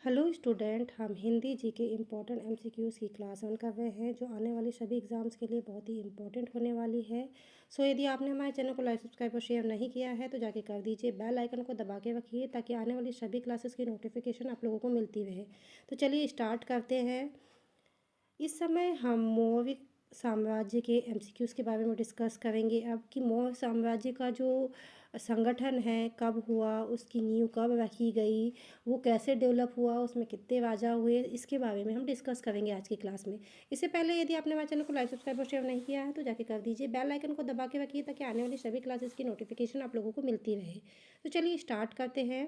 Hello student, हम हिंदी जी के important MCQs की क्लास ऑन कर रहे हैं जो आने वाली सभी एग्ज़ाम्स के लिए बहुत ही इम्पोर्टेंट होने वाली है। यदि आपने हमारे चैनल को लाइक सब्सक्राइब और शेयर नहीं किया है तो जाके कर दीजिए। बेल आइकन को दबा के रखिए ताकि आने वाली सभी क्लासेस की नोटिफिकेशन आप लोगों को मिलती रहे। तो चलिए स्टार्ट करते हैं। इस समय हम मौर्य साम्राज्य के एमसीक्यूज़ के बारे में डिस्कस करेंगे। अब कि मौर्य साम्राज्य का जो संगठन है कब हुआ, उसकी नींव कब रखी गई, वो कैसे डेवलप हुआ, उसमें कितने राजा हुए, इसके बारे में हम डिस्कस करेंगे आज की क्लास में। इससे पहले यदि आपने हमारे चैनल को लाइक सब्सक्राइब और शेयर नहीं किया है तो जाके कर दीजिए। बेल आइकन को दबा के रखिए ताकि आने वाली सभी क्लासेस की नोटिफिकेशन आप लोगों को मिलती रहे। तो चलिए स्टार्ट करते हैं।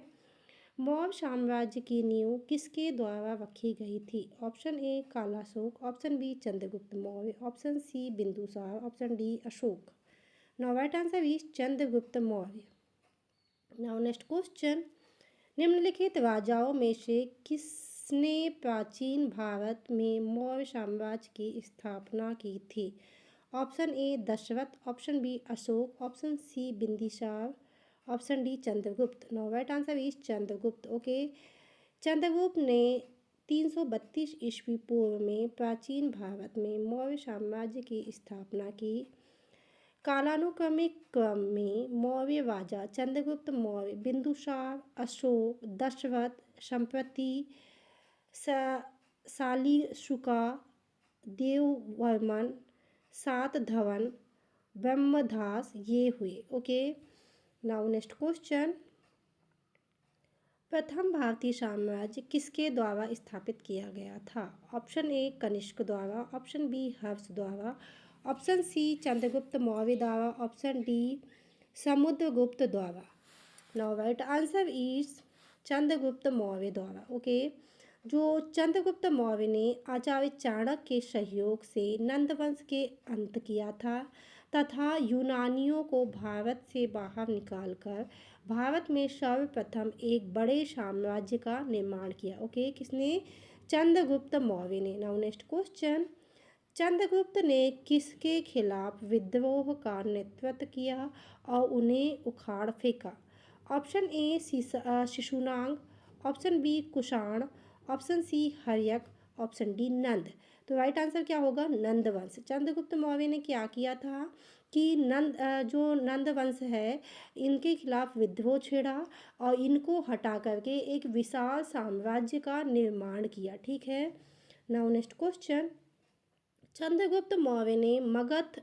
मौर्य साम्राज्य की नींव किसके द्वारा रखी गई थी? Option A Kalashoka, option B Chandragupta Maurya, option C Bindusara, option D Ashoka. Now right answer is Chandragupta Maurya. Now next question, निम्नलिखित राजाओं में से किसने प्राचीन भारत में मौर्य साम्राज्य की स्थापना की थी? Option A Dasharath, option B Ashok, option C Bindusar, option D Chandragupta. No right answer is Chandragupta. Okay, Chandragupta ने 332 ईस्वी पूर्व में प्राचीन भारत में मौर्य साम्राज्य की स्थापना की। कालानुक्रमिक क्रम में मौर्य राजा चंद्रगुप्त मौर्य, बिंदुसार, अशोक, दशरथ, संप्रति, शालीशुका, देववर्मन, सातधवन, ब्रह्मदास ये हुए। ओके, नाउ नेक्स्ट क्वेश्चन, प्रथम भारतीय साम्राज्य किसके द्वारा स्थापित किया गया था? ऑप्शन ए कनिष्क द्वारा, ऑप्शन बी हर्ष द्वारा, ऑप्शन सी चंद्रगुप्त मौर्य द्वारा, ऑप्शन डी समुद्रगुप्त द्वारा। Now right answer is Chandragupta Maurya द्वारा। ओके, जो चंद्रगुप्त मौर्य ने आचार्य चाणक्य के सहयोग से नंद वंश के अंत किया था तथा यूनानियों को भारत से बाहर निकालकर भारत में सर्वप्रथम एक बड़े साम्राज्य का निर्माण किया। ओके, किसने? चंद्रगुप्त मौर्य ने। नाउ नेक्स्ट क्वेश्चन, चंद्रगुप्त ने किसके खिलाफ विद्रोह का नेतृत्व किया और उन्हें उखाड़ फेंका? Option A Shishunaga, option B Kushan, option C Haryanka, option D Nanda. तो राइट आंसर क्या होगा? नंद वंश। चंद्रगुप्त मौर्य ने क्या किया था कि जो नंद वंश है इनके खिलाफ विद्रोह छेड़ा और इनको हटा करके एक विशाल साम्राज्य का निर्माण किया। ठीक है, now next question, Chandragupta Maurya ने मगध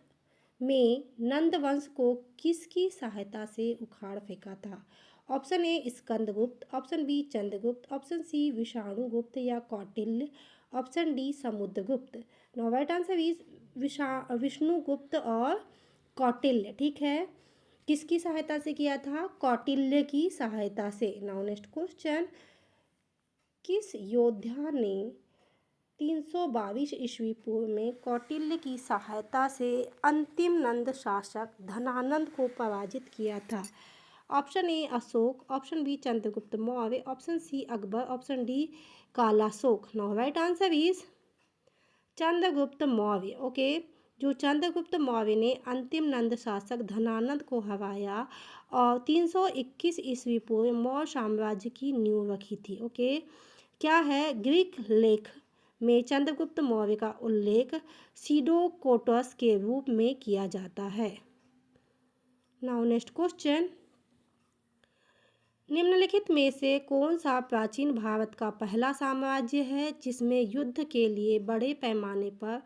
में नंद वंश को किसकी सहायता से उखाड़ फेंका था? Option A Skandagupta, option B Chandragupta, option C Vishnugupta या Kautilya, option D Samudragupta. No right answer is Vishnugupta और कौटिल्य। ठीक है, किसकी सहायता से किया था? कौटिल्य की सहायता से। नाउ नेक्स्ट क्वेश्चन, किस योद्धा ने 322 ईस्वी पूर्व में कौटिल्य की सहायता से अंतिम नंद शासक धनानंद को पराजित किया था? Option A Ashok, option B Chandragupta Maurya, option C Akbar, option D Kalashoka. Now right answer is Chandragupta Maurya. Okay, जो चंद्रगुप्त मौर्य ने अंतिम नंद शासक धनानंद को हराया और 321 ईस्वी पूर्व मौर्य साम्राज्य की नींव रखी थी। ओके, क्या है? ग्रीक लेख में चंद्रगुप्त मौर्य का उल्लेख सीडोकोटस के रूप में किया जाता है। नाउ नेक्स्ट क्वेश्चन, निम्नलिखित में से कौन सा प्राचीन भारत का पहला साम्राज्य है जिसमें युद्ध के लिए बड़े पैमाने पर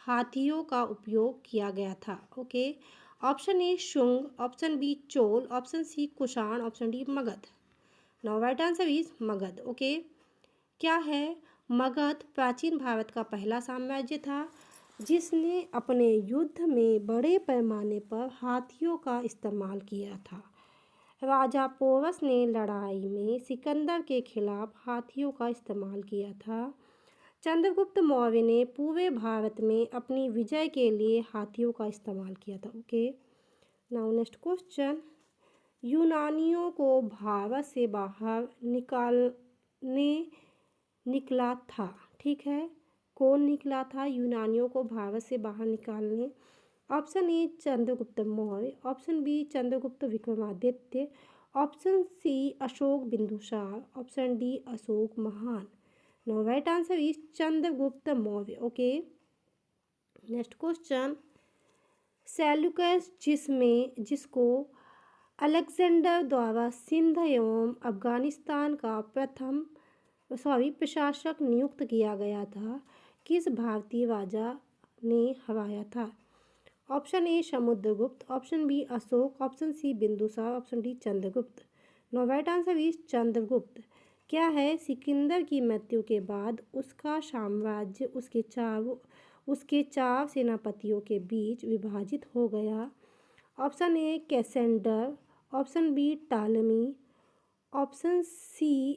हाथियों का उपयोग किया गया था? Okay, option A Shunga, option B Chola, option C Kushan, option D Magadha. Now right answer is Magadha. Okay, क्या है? मगध प्राचीन भारत का पहला साम्राज्य था जिसने अपने युद्ध में बड़े पैमाने पर हाथियों का इस्तेमाल किया था। राजा पोरस ने लड़ाई में सिकंदर के खिलाफ हाथियों का इस्तेमाल किया था। चंद्रगुप्त मौर्य ने पूरे भारत में अपनी विजय के लिए हाथियों का इस्तेमाल किया था। ओके, नाउ नेक्स्ट क्वेश्चन, यूनानियों को भारत से बाहर निकला था। ठीक है, कौन निकला था यूनानियों को भारत से बाहर निकालने? Option A Chandragupta Maurya, option B Chandragupta Vikramaditya, option C Ashok Bindusar, option D Ashok Mahan. Now right answer is Chandragupta Maurya. Okay, next question, Seleucus जिसको अलेक्जेंडर द्वारा सिंध एवं अफगानिस्तान का प्रशासक नियुक्त किया गया था, किस भारतीय राजा ने हराया था? Option A Samudragupta, option B Ashok, option C Bindusara, option D Chandragupta. No right answer is Chandragupta. क्या है, सिकंदर की मृत्यु के बाद उसका साम्राज्य उसके चार सेनापतियों के बीच विभाजित हो गया। Option A Cassander, option B Ptolemy, option C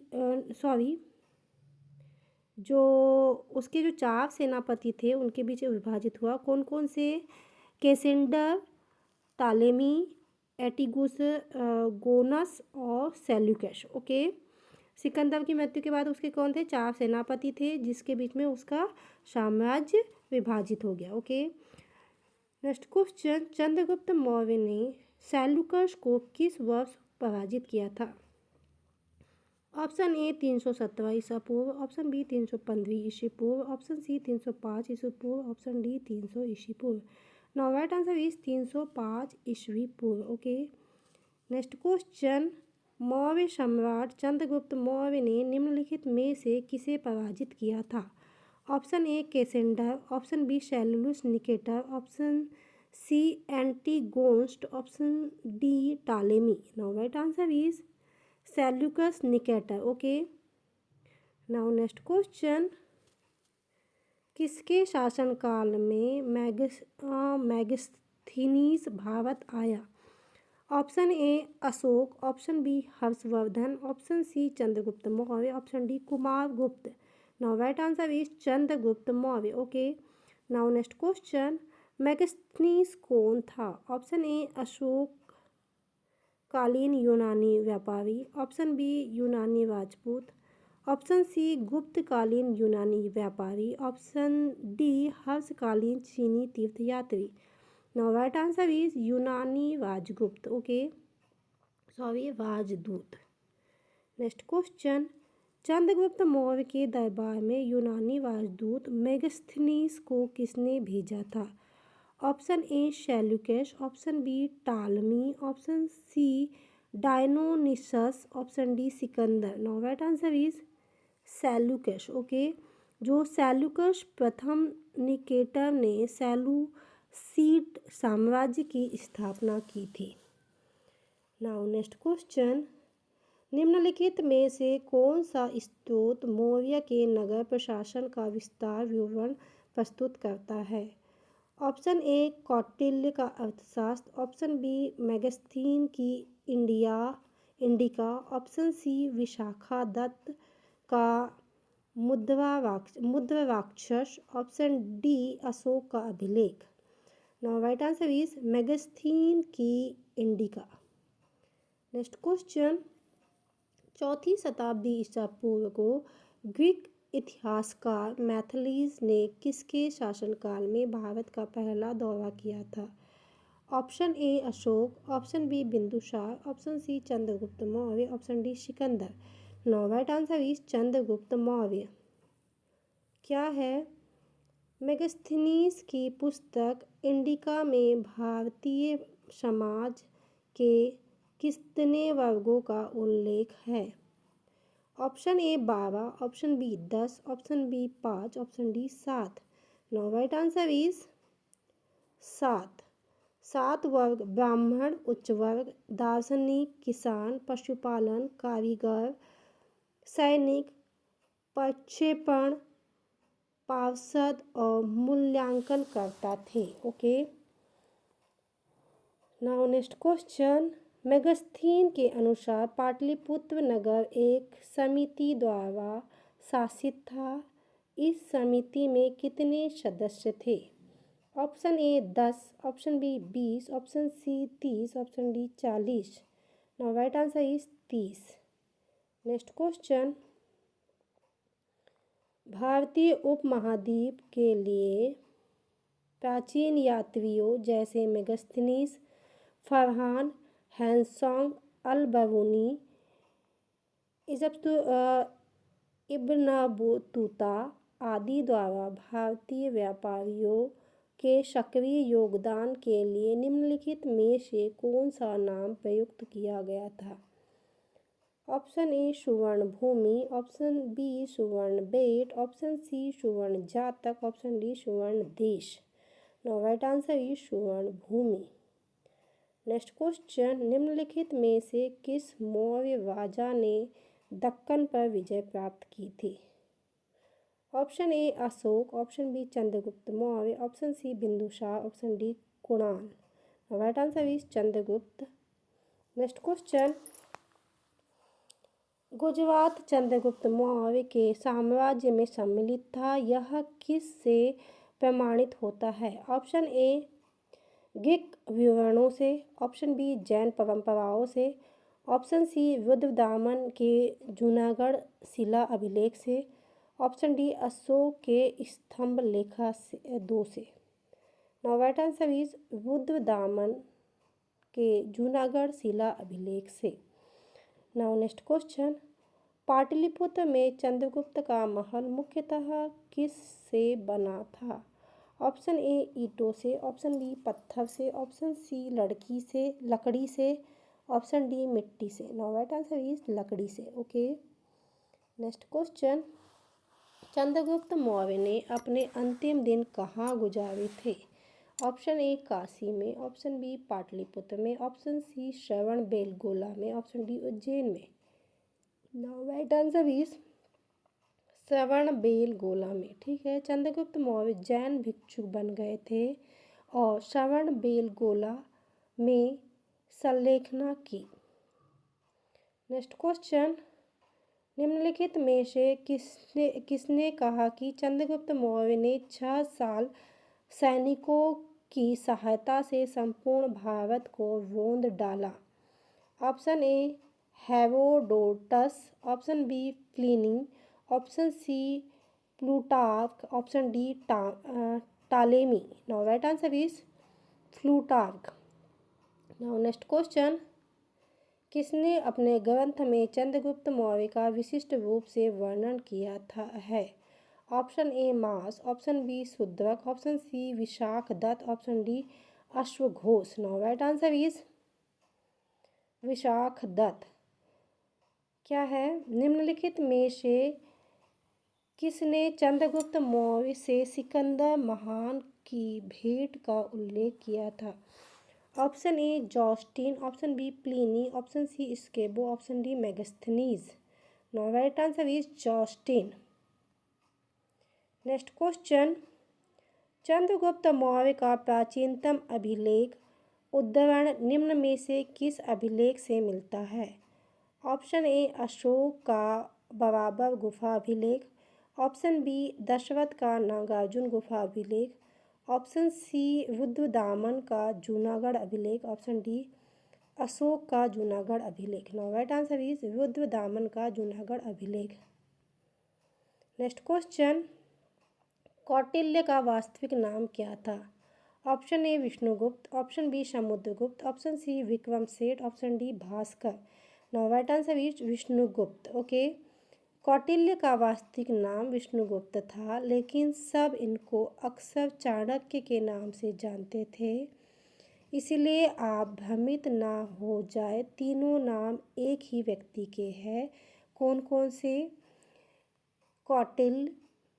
जो उसके जो चार सेनापति थे उनके बीच विभाजित हुआ। कौन कौन से? कैसेंडर, टालेमी, एटिगुस गोनस और सेल्यूकस। ओके, सिकंदर की मृत्यु के बाद उसके कौन थे? चार सेनापति थे जिसके बीच में उसका साम्राज्य विभाजित हो गया। Okay, next question, Chandragupta Maurya ने सेल्यूकस को किस वर्ष पराजित किया था? ऑप्शन ए 317 ईसा पूर्व, ऑप्शन बी 315 ईसा पूर्व, ऑप्शन सी 305 ईसा पूर्व, ऑप्शन डी 300 ईसा पूर्व। नाउ राइट आंसर इज 305 ईस्वी पूर्व। ओके, नेक्स्ट क्वेश्चन, मौर्य सम्राट चंद्रगुप्त मौर्य ने निम्नलिखित में से किसे पराजित किया था? Option A Cassander, option B Seleucus Nicator, option C Antigonus, option D Ptolemy. Now right answer is Seleucus Nicator. Okay, now next question, किसके शासनकाल में मैगस्थनीज भारत आया? Option A Ashok, option B Harshavardhan, option C Chandragupta Maurya, option D Kumaragupta. Now right answer is Chandragupta Maurya. Okay, now next question, Megasthenes कौन था? Option A Ashok कालीन यूनानी व्यापारी, option B यूनानी राजपूत, ऑप्शन सी गुप्तकालीन यूनानी व्यापारी, ऑप्शन डी हर्षकालीन चीनी तीर्थयात्री। नाउ राइट आंसर इज यूनानी राजगुप्त। ओके, राजदूत। नेक्स्ट क्वेश्चन, चंद्रगुप्त मौर्य के दरबार में यूनानी राजदूत मेगस्थनीज को किसने भेजा था? Option A Seleucus, option B Ptolemy, option C Dionysus, option D Sikandar. Now right answer is Seleucus. Okay, जो सेल्यूकस प्रथम निकेटर ने सेलूसीड साम्राज्य की स्थापना की थी। नाउ नेक्स्ट क्वेश्चन, निम्नलिखित में से कौन सा स्रोत मौर्य के नगर प्रशासन का विस्तार विवरण प्रस्तुत करता है? ऑप्शन ए कौटिल्य का अर्थशास्त्र, ऑप्शन बी मैगस्थीन की Indica, option C Vishakhadatta का Mudrarakshasa, option D Ashoka का अभिलेख। Now right answer is Megasthenes की इंडिका। नेक्स्ट क्वेश्चन, चौथी शताब्दी ईसा पूर्व को ग्रीक इतिहासकार मैथिलीज ने किसके शासनकाल में भारत का पहला दौरा किया था? Option A Ashok, option B Bindusara, option C Chandragupta Maurya, option D Sikandar. Now right answer is Chandragupta Maurya. क्या है, मेगस्थनीज की पुस्तक इंडिका में भारतीय समाज के कितने वर्गों का उल्लेख है? Option A 12, option B 10, option B 5, option D 7। Now right answer is 7। 7 वर्ग ब्राह्मण, उच्च वर्ग, दार्शनिक, किसान, पशुपालन, कारीगर, सैनिक, प्रक्षेपण, पार्षद और मूल्यांकनकर्ता थे। ओके, नाउ नेक्स्ट क्वेश्चन, मेगस्थीन के अनुसार पाटलिपुत्र नगर एक समिति द्वारा शासित था। इस समिति में कितने सदस्य थे? Option A 10, option B 20, option C 30, option D 40। Now right answer is 30। Next question, भारतीय उपमहाद्वीप के लिए प्राचीन यात्रियों जैसे मेगस्थनीज, फरहान, हैंसोंग अल बरूनी, इब्न बतूता आदि द्वारा भारतीय व्यापारियों के सक्रिय योगदान के लिए निम्नलिखित में से कौन सा नाम प्रयुक्त किया गया था? ऑप्शन ए सुवर्ण भूमि, ऑप्शन बी सुवर्ण बेट, ऑप्शन सी सुवर्ण जातक, ऑप्शन डी सुवर्ण देश। नाउ राइट आंसर इज सुवर्ण भूमि। नेक्स्ट क्वेश्चन, निम्नलिखित में से किस मौर्य राजा ने दक्कन पर विजय प्राप्त की थी? Option A Ashok, option B Chandragupta Maurya, option C Bindusara, option D Kunal. Right answer is Chandragupta. Next question, Gujarat Chandragupta Maurya के साम्राज्य में सम्मिलित था, यह किस से प्रमाणित होता है? ऑप्शन ए ग्रीक विवरणों से, ऑप्शन बी जैन परंपराओं से, ऑप्शन सी रुद्रदामन के जूनागढ़ शिला अभिलेख से, ऑप्शन डी अशोक के स्तंभ लेखा से 2 से। Now right answer is Rudradaman के जूनागढ़ शिला अभिलेख से। नाउ नेक्स्ट क्वेश्चन, पाटलिपुत्र में चंद्रगुप्त का महल मुख्यतः किस से बना था? ऑप्शन ए ईंटों से, ऑप्शन बी पत्थर से, ऑप्शन सी लकड़ी से, ऑप्शन डी मिट्टी से। नाउ राइट आंसर इज लकड़ी से। Okay, next question, Chandragupta Maurya ने अपने अंतिम दिन कहाँ गुजारे थे? ऑप्शन ए काशी में, ऑप्शन बी पाटलिपुत्र में, ऑप्शन सी श्रवणबेलगोला में, ऑप्शन डी उज्जैन में। Now right answer is Shravanabelagola में। ठीक है, चंद्रगुप्त मौर्य जैन भिक्षु बन गए थे और श्रवणबेलगोला में संलेखना की। नेक्स्ट क्वेश्चन, निम्नलिखित में से किसने कहा कि चंद्रगुप्त मौर्य ने 6 साल सैनिकों की सहायता से संपूर्ण भारत को रोंद डाला? Option A Herodotus, option B Pliny, option C Plutarch, option D Ptolemy. Now right answer is Plutarch. Now next question, किसने अपने ग्रंथ में चंद्रगुप्त मौर्य का विशिष्ट रूप से वर्णन किया था है? Option A Bhasa, option B Shudraka, option C Vishakha Datta, option D अश्वघोष। Now right answer is Vishakha Datta. क्या है? निम्नलिखित में से किसने चंद्रगुप्त मौर्य से सिकंदर महान की भेंट का उल्लेख किया था? Option A Justin, option B Pliny, option C Strabo, option D Megasthenes. Now right answer is Justin. Next question, Chandragupta Maurya का प्राचीनतम अभिलेख उद्धरण निम्न में से किस अभिलेख से मिलता है? ऑप्शन ए अशोक का बराबर गुफा अभिलेख, ऑप्शन बी दशरथ का नागार्जुन गुफा अभिलेख, ऑप्शन सी रुद्रदामन का जूनागढ़ अभिलेख, ऑप्शन डी अशोक का जूनागढ़ अभिलेख। Now right answer is Rudradaman का जूनागढ़ अभिलेख। नेक्स्ट क्वेश्चन, कौटिल्य का वास्तविक नाम क्या था? Option A Vishnugupta, option B Samudragupta, option C Vikram Seth, option D Bhaskar. Now right answer is Vishnugupta. Okay, Kautilya का वास्तविक नाम विष्णुगुप्त था, लेकिन सब इनको अक्सर चाणक्य के नाम से जानते थे, इसलिए आप भ्रमित ना हो जाए। तीनों नाम एक ही व्यक्ति के हैं। कौन कौन से? कौटिल्य,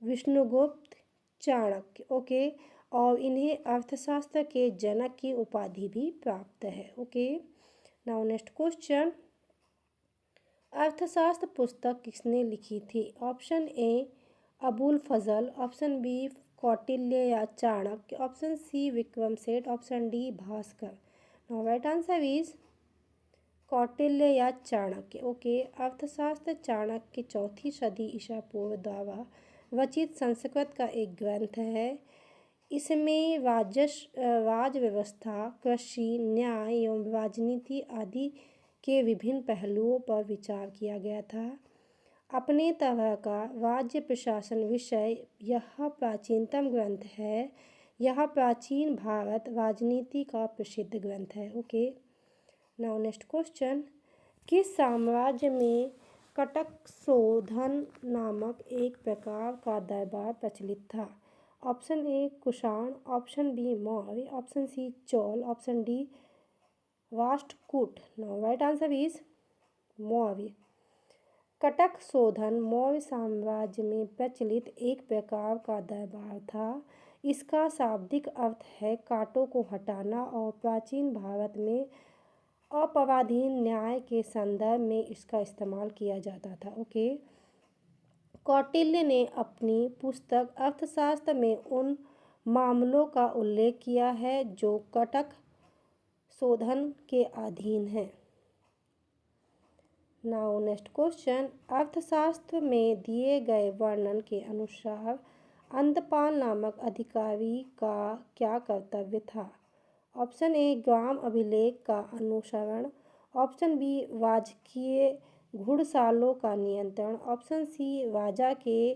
विष्णुगुप्त, चाणक्य। ओके, और इन्हें अर्थशास्त्र के जनक की उपाधि भी प्राप्त है। ओके, नाउ नेक्स्ट क्वेश्चन, अर्थशास्त्र पुस्तक किसने लिखी थी? Option A Abul Fazal, option B Kautilya या Chanakya, option C Vikram Seth, option D Bhaskar. Now right answer is Kautilya या चाणक्य। ओके, अर्थशास्त्र चाणक्य 4वीं सदी ईसा पूर्व द्वारा रचित संस्कृत का एक ग्रंथ है। इसमें राज व्यवस्था, कृषि, न्याय एवं राजनीति आदि के विभिन्न पहलुओं पर विचार किया गया था। अपने तरह का राज्य प्रशासन विषय यह प्राचीनतम ग्रंथ है। यह प्राचीन भारत राजनीति का प्रसिद्ध ग्रंथ है। ओके, नाउ नेक्स्ट क्वेश्चन, किस साम्राज्य में कटकशोधन नामक एक प्रकार का दरबार प्रचलित था? Option A Kushan, option B Maurya, option C Chola, option D Rashtrakuta. Now right answer is Maurya. कटकशोधन मौर्य साम्राज्य में प्रचलित एक प्रकार का दरबार था। इसका शाब्दिक अर्थ है कांटों को हटाना और प्राचीन भारत में अपराधीन न्याय के संदर्भ में इसका इस्तेमाल किया जाता था। ओके। कौटिल्य ने अपनी पुस्तक अर्थशास्त्र में उन मामलों का उल्लेख किया है जो कटक शोधन के अधीन है। नाउ नेक्स्ट क्वेश्चन, अर्थशास्त्र में दिए गए वर्णन के अनुसार अंधपाल नामक अधिकारी का क्या कर्तव्य था? ऑप्शन ए ग्राम अभिलेख का अनुसरण, ऑप्शन बी राजकीय घुड़सालों का नियंत्रण, ऑप्शन सी राजा के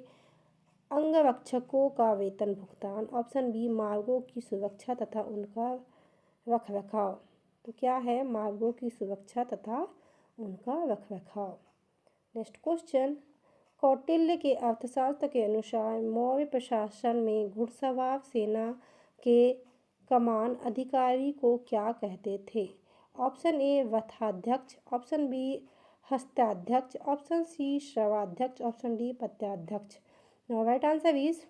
अंगरक्षकों का वेतन भुगतान, ऑप्शन बी मार्गों की सुरक्षा तथा उनका रखरखाव। तो क्या है? मार्गों की सुरक्षा तथा उनका रखरखाव। नेक्स्ट क्वेश्चन, कौटिल्य के अर्थशास्त्र के अनुसार मौर्य प्रशासन में घुड़सवार सेना के कमान अधिकारी को क्या कहते थे? Option A Rathadhyaksha, option B Hastadhyaksha, option C Shravadhyaksha, option D Patyadhyaksha. Now right answer is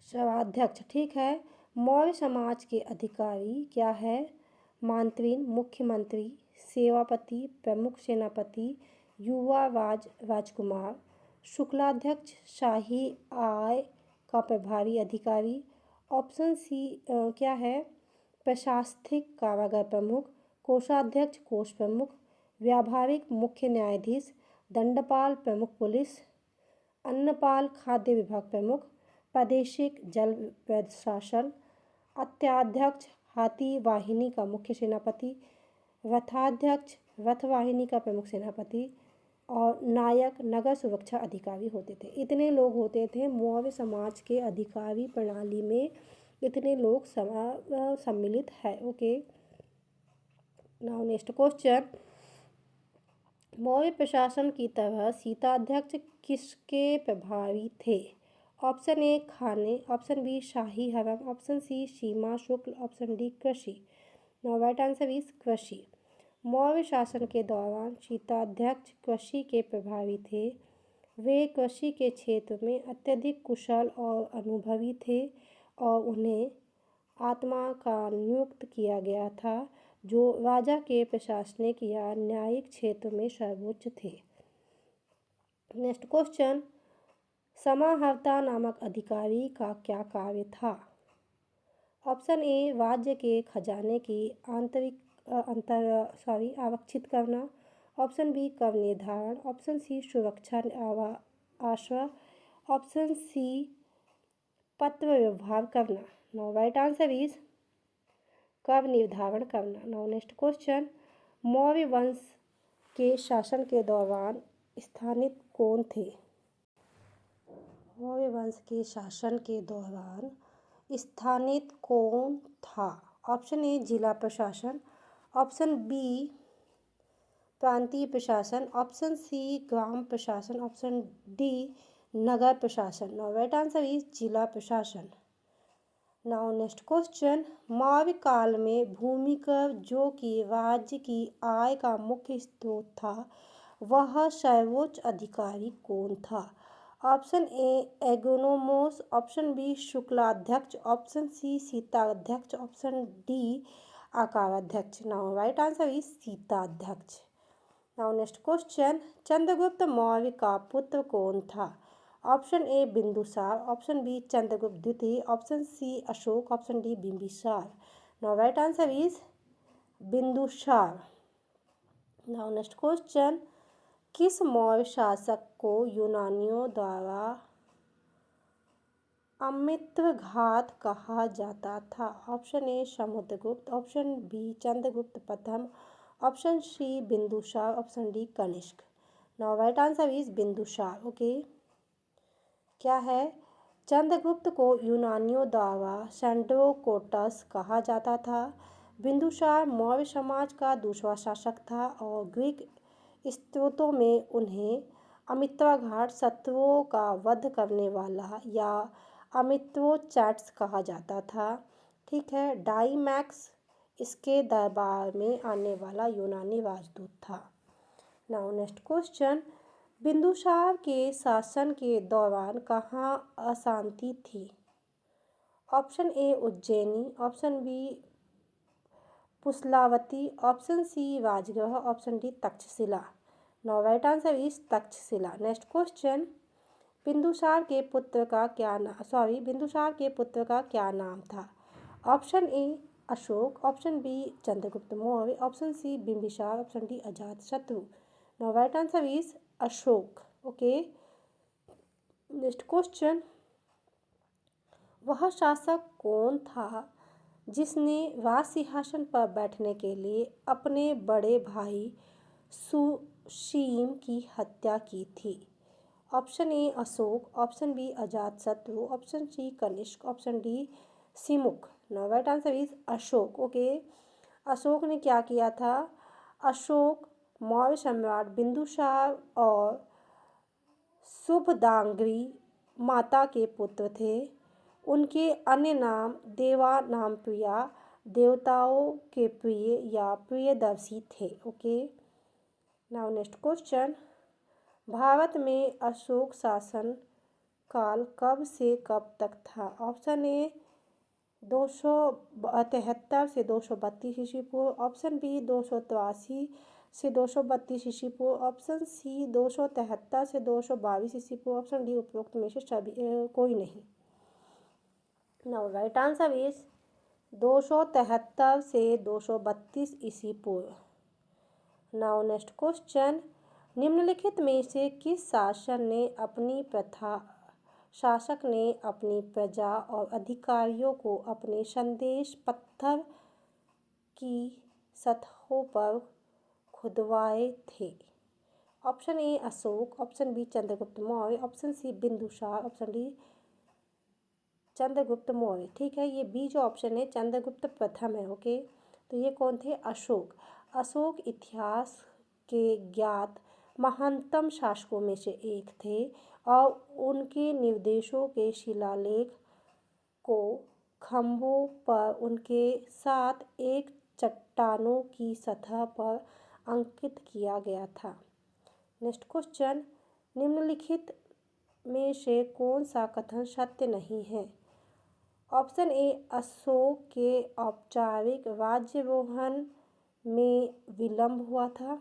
Shravadhyaksha. ठीक है। मौर्य समाज के अधिकारी क्या है? मंत्री, मुख्यमंत्री, सेनापति, प्रमुख सेनापति, युवा राजकुमार, शुक्लाध्यक्ष, शाही आय का प्रभारी अधिकारी, ऑप्शन सी क्या है? प्रशासनिक कारागार प्रमुख, कोषाध्यक्ष कोष प्रमुख, व्यावहारिक मुख्य न्यायाधीश, दंडपाल प्रमुख पुलिस, अन्नपाल खाद्य विभाग प्रमुख, प्रादेशिक जल प्रशासन, अत्याध्यक्ष हाथी वाहिनी का मुख्य सेनापति, रथाध्यक्ष रथ वाहिनी का प्रमुख सेनापति और नायक नगर सुरक्षा अधिकारी होते थे। इतने लोग होते थे मौर्य समाज के अधिकारी प्रणाली में, इतने लोग सम्मिलित है। Okay. Now next question, Maurya प्रशासन की तरह शीताध्यक्ष किसके प्रभारी थे? ऑप्शन ए खाने, ऑप्शन बी शाही हरम, ऑप्शन सी सीमा शुल्क, ऑप्शन डी कृषि। नाउ राइट आंसर इज कृषि। मौर्य शासन के दौरान शीताध्यक्ष कृषि के प्रभारी थे। वे कृषि के क्षेत्र में अत्यधिक कुशल और अनुभवी थे और उन्हें आत्मा का नियुक्त किया गया था जो राजा के प्रशासनिक या न्यायिक क्षेत्र में सर्वोच्च थे। नेक्स्ट क्वेश्चन, समाहर्ता नामक अधिकारी का क्या कार्य था? ऑप्शन ए राज्य के खजाने की आरक्षित करना, ऑप्शन बी कर निर्धारण, ऑप्शन सी सुरक्षा आश्रय, ऑप्शन सी पत्र व्यवहार करना। नाउ राइट आंसर इज कर निर्धारण करना। नाउ नेक्स्ट क्वेश्चन, मौर्य वंश के शासन के दौरान स्थानिक कौन थे? मौर्य वंश के शासन के दौरान स्थानिक कौन था? ऑप्शन ए जिला प्रशासन, ऑप्शन बी प्रांतीय प्रशासन, ऑप्शन सी ग्राम प्रशासन, ऑप्शन डी नगर प्रशासन। नाउ राइट आंसर इज जिला प्रशासन। नाउ नेक्स्ट क्वेश्चन, मौर्य काल में भूमि कर जो कि राज्य की आय का मुख्य स्रोत था, वह सर्वोच्च अधिकारी कौन था? Option A agoranomos, option B Shukladhyaksha, option C Sitadhyaksha, option D Akaradhyaksha. Now right answer is Sitadhyaksha. Now next question, Chandragupta Maurya का पुत्र कौन था? Option A Bindusara, option B Chandragupta द्वितीय, option C Ashoka, option D Bimbisara. Now right answer is Bindusara. Now next question, किस मौर्य शासक को यूनानियों द्वारा अमित्रघात कहा जाता था? Option A Samudragupta, option B Chandragupta प्रथम, option C Bindusara, option D Kanishka. Now right answer is Bindusara. Okay. क्या है? चंद्रगुप्त को यूनानियों द्वारा सेंड्रोकोटस कहा जाता था। बिंदुसार मौर्य समाज का दूसरा शासक था और ग्रीक स्त्रोतों में उन्हें अमित्राघात शत्रुओं का वध करने वाला या अमित्रोचैट्स कहा जाता था। ठीक है, डाईमैक्स इसके दरबार में आने वाला यूनानी राजदूत था। नाउ नेक्स्ट क्वेश्चन, बिंदुसार के शासन के दौरान कहाँ अशांति थी? Option A Ujjaini, option B Pushalavati, option C Rajagriha, option D Takshashila. Now right answer is Takshashila. Next question, Bindusara के पुत्र का क्या नाम था? Option A Ashok, option B Chandragupta Maurya, option C Bimbisara, option D Ajatashatru. Now right answer is Ashoka. Okay, next question, वह शासक कौन था जिसने राज सिंहासन पर बैठने के लिए अपने बड़े भाई सुसीम की हत्या की थी? Option A Ashok, option B Ajatashatru, option C Kanishka, option D Simuka. Now right answer is Ashoka. Okay, Ashoka ने क्या किया था? अशोक मौर्य सम्राट बिंदुसार और शुभदांगी माता के पुत्र थे। उनके अन्य नाम देवानामप्रिया, देवताओं के प्रिय या प्रियदर्शी थे। Okay, now next question, Bharat में अशोक शासन काल कब से कब तक था? ऑप्शन ए 273 से 232 ईस्वी पूर्व, ऑप्शन बी 283 से 232 ईस्वी पूर्व, ऑप्शन सी 273 से 222 ईस्वी पूर्व, ऑप्शन डी उपरोक्त में से कोई नहीं। नाउ राइट आंसर इज 273 से 232 ईस्वी पूर्व। नाउ नेक्स्ट क्वेश्चन, निम्नलिखित में से किस शासक ने अपनी प्रजा और अधिकारियों को अपने संदेश पत्थर की सतहों पर खुदवाए थे? Option A Ashok, option B Chandragupta Maurya, option C Bindusara, option D Chandragupta Maurya. ठीक है, ये बी जो ऑप्शन है चंद्रगुप्त प्रथम है। ओके, तो ये कौन थे? अशोक। अशोक इतिहास के ज्ञात महानतम शासकों में से एक थे और उनके निर्देशों के शिलालेख को खंभों पर उनके साथ एक चट्टानों की सतह पर अंकित किया गया था। नेक्स्ट क्वेश्चन, निम्नलिखित में से कौन सा कथन सत्य नहीं है? ऑप्शन ए अशोक के औपचारिक राज्यारोहण में विलंब हुआ था,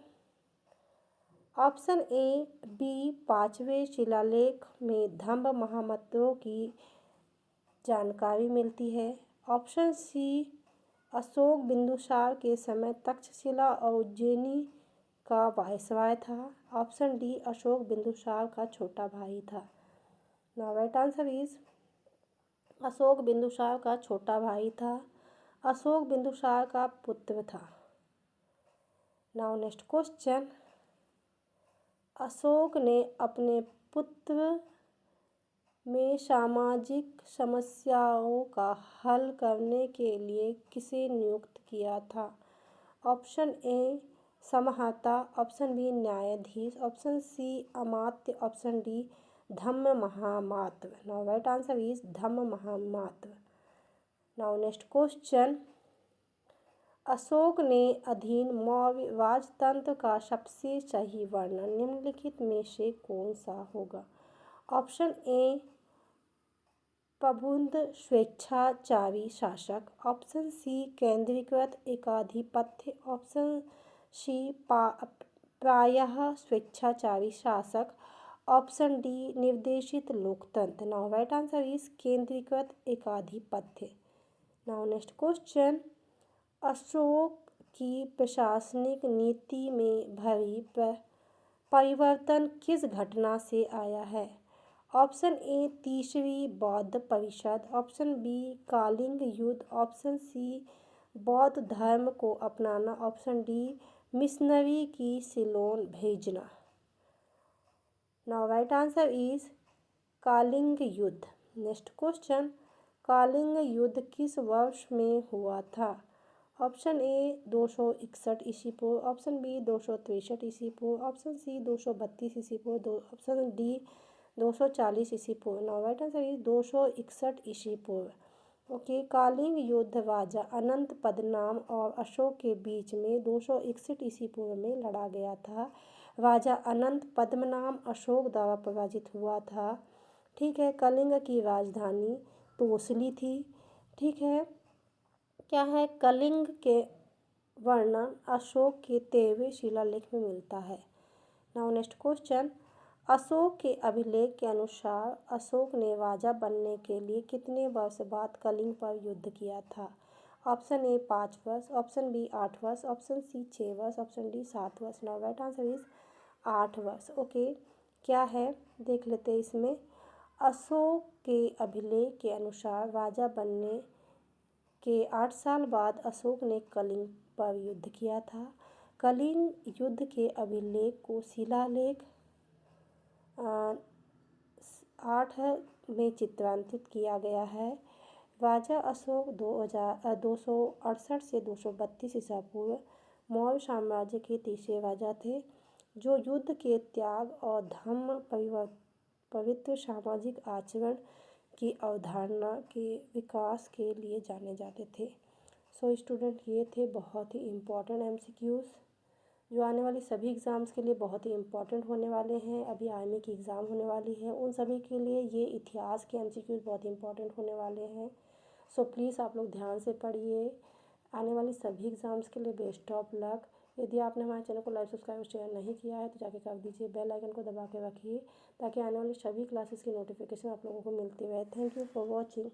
ऑप्शन ए बी पांचवें शिलालेख में धम्म महामंत्रों की जानकारी मिलती है, ऑप्शन सी अशोक बिंदुसार के समय तक्षशिला और उज्जैनी का वायसराय था, ऑप्शन डी अशोक बिंदुसार का छोटा भाई था। Now right answer is Ashoka Bindusara का छोटा भाई था, अशोक बिंदुसार का पुत्र था। नाउ नेक्स्ट क्वेश्चन, अशोक ने अपने पुत्र में सामाजिक समस्याओं का हल करने के लिए किसे नियुक्त किया था? Option A Samaharta, option B nyayadhish, option C Amatya, option D Dhamma Mahamatra. Now right answer is Dhamma Mahamatra. Now next question, Ashoka ने अधीन मौर्य राजतंत्र का सबसे सही वर्णन निम्नलिखित में से कौन सा होगा? ऑप्शन ए प्रबुद्ध स्वेच्छाचारी शासक, ऑप्शन सी केंद्रीकृत एकाधिपत्य, ऑप्शन सी प्रायः स्वेच्छाचारी शासक, ऑप्शन डी निर्देशित लोकतंत्र। नाउ राइट आंसर इज केंद्रीकृत एकाधिपत्य। नाउ नेक्स्ट क्वेश्चन, अशोक की प्रशासनिक नीति में भारी परिवर्तन किस घटना से आया है? ऑप्शन ए तीसरी बौद्ध परिषद, ऑप्शन बी कलिंग युद्ध, ऑप्शन सी बौद्ध धर्म को अपनाना, ऑप्शन डी मिशनरी की सिलोन भेजना। Now right answer is Kalinga yuddh. Next question, Kalinga युद्ध किस वर्ष में हुआ था? ऑप्शन ए 261 ईसी पूर्व, ऑप्शन बी 263 ईसी पूर्व, ऑप्शन सी 232 ईसी पूर्व, ऑप्शन डी 240 ईसी पूर्व। Now right answer is 261 EC पूर्व। ओके, कालिंग युद्ध राजा अनंत पद्मनाभ और अशोक के बीच में 261 ईसी पूर्व में लड़ा गया था। राजा अनंत पद्मनाभ अशोक द्वारा पराजित हुआ था। ठीक है, कलिंग की राजधानी तोसली थी। ठीक है, क्या है, कलिंग के वर्णन अशोक के 13वें शिलालेख में मिलता है। नाउ नेक्स्ट क्वेश्चन, अशोक के अभिलेख के अनुसार अशोक ने राजा बनने के लिए कितने वर्ष बाद कलिंग पर युद्ध किया था। ऑप्शन ए 5 वर्ष, ऑप्शन बी 8 वर्ष, ऑप्शन सी 6 वर्ष, ऑप्शन डी 7 वर्ष। नाउ राइट आंसर इज 8 वर्ष। ओके, क्या है, देख लेते हैं इसमें। अशोक के अभिलेख के अनुसार राजा बनने के 8 साल बाद अशोक ने कलिंग पर युद्ध किया था। कलिंग युद्ध के अभिलेख को शिलालेख 8 में चित्रांकित किया गया है। राजा अशोक 268 से 232 ईसा पूर्व मौर्य साम्राज्य के तीसरे राजा थे, जो युद्ध के त्याग और धर्म पवित्र सामाजिक आचरण की अवधारणा के विकास के लिए जाने जाते थे। सो स्टूडेंट, ये थे बहुत ही इम्पोर्टेंट एमसीक्यूज़ जो आने वाली सभी एग्ज़ाम्स के लिए बहुत ही इम्पोर्टेंट होने वाले हैं। अभी आईएमए की एग्ज़ाम होने वाली है, उन सभी के लिए ये इतिहास के एमसीक्यूज़ बहुत इम्पोर्टेंट होने वाले हैं। सो प्लीज़ आप लोग ध्यान से पढ़िए। आने वाली सभी एग्ज़ाम्स के लिए बेस्ट ऑफ लक। यदि आपने हमारे चैनल को लाइक सब्सक्राइब शेयर नहीं किया है तो जाके कर दीजिए, बेल आइकन को दबा के रखिए ताकि आने वाली सभी क्लासेस की नोटिफिकेशन आप लोगों को मिलती रहे। Thank you for watching.